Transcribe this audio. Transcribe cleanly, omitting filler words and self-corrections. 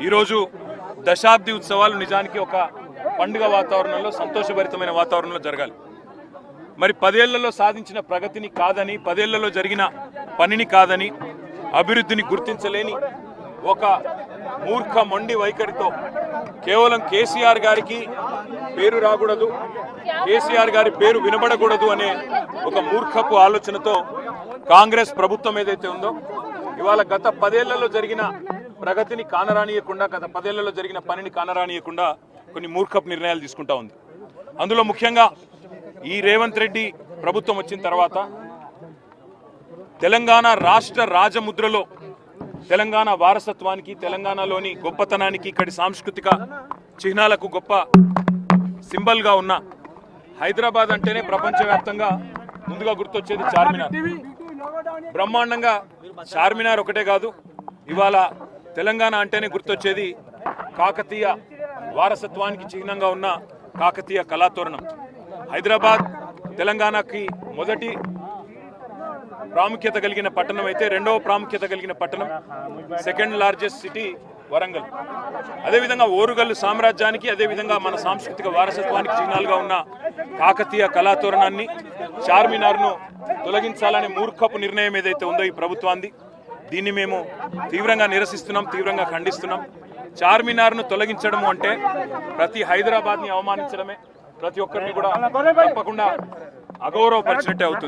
ఈరోజు దశాబ్ది ఉత్సవాలు నిజానికి ఒక పండుగ వాతావరణంలో సంతోషభరితమైన వాతావరణంలో జరగాలి. మరి 10 ఏళ్లలో సాధించిన ప్రగతిని కాదని, 10 ఏళ్లలో జరిగిన పనిని కాదని, అభివృద్ధిని గుర్తించలేని ఒక మూర్ఖ మొండి వైఖరితో కేవలం కేసీఆర్ గారికి పేరు రాకూడదు, కేసీఆర్ గారి పేరు వినబడకూడదు అనే ఒక మూర్ఖపు ఆలోచనతో కాంగ్రెస్ ప్రభుత్వం ఏదైతే ఉందో ఇవాళ గత 10 ఏళ్లలో జరిగిన ప్రగతిని కానరానియకుండా, గత 10 ఏళ్లలో జరిగిన పనిని కానరానియకుండా కొన్ని మూర్ఖపు నిర్ణయాలు తీసుకుంటా ఉంది. అందులో ముఖ్యంగా ఈ రేవంత్ రెడ్డి ప్రభుత్వం వచ్చిన తర్వాత తెలంగాణ రాష్ట్ర రాజముద్రలో తెలంగాణ వారసత్వానికి, తెలంగాణలోని గొప్పతనానికి, ఇక్కడి సాంస్కృతిక చిహ్నాలకు గొప్ప సింబల్గా ఉన్న హైదరాబాద్ అంటేనే ప్రపంచవ్యాప్తంగా ముందుగా గుర్తొచ్చేది చార్మినార్. బ్రహ్మాండంగా చార్మినార్ ఒకటే కాదు, ఇవాళ తెలంగాణ అంటేనే గుర్తొచ్చేది కాకతీయ వారసత్వానికి చిహ్నంగా ఉన్న కాకతీయ కళాతోరణం. హైదరాబాద్ తెలంగాణకి మొదటి ప్రాముఖ్యత కలిగిన పట్టణం అయితే, రెండవ ప్రాముఖ్యత కలిగిన పట్టణం, సెకండ్ లార్జెస్ట్ సిటీ వరంగల్. అదేవిధంగా ఓరుగల్లు సామ్రాజ్యానికి, అదేవిధంగా మన సాంస్కృతిక వారసత్వానికి చిహ్నాలుగా ఉన్న కాకతీయ కళాతోరణాన్ని, చార్మినార్ను తొలగించాలనే మూర్ఖపు నిర్ణయం ఏదైతే ఉందో ఈ ప్రభుత్వాన్ని, దీన్ని మేము తీవ్రంగా నిరసిస్తున్నాం, తీవ్రంగా ఖండిస్తున్నాం. చార్మినార్ను తొలగించడము అంటే ప్రతి హైదరాబాద్ని అవమానించడమే, ప్రతి ఒక్కరిని కూడా తప్పకుండా అగౌరవపరిచినట్టే అవుతుంది.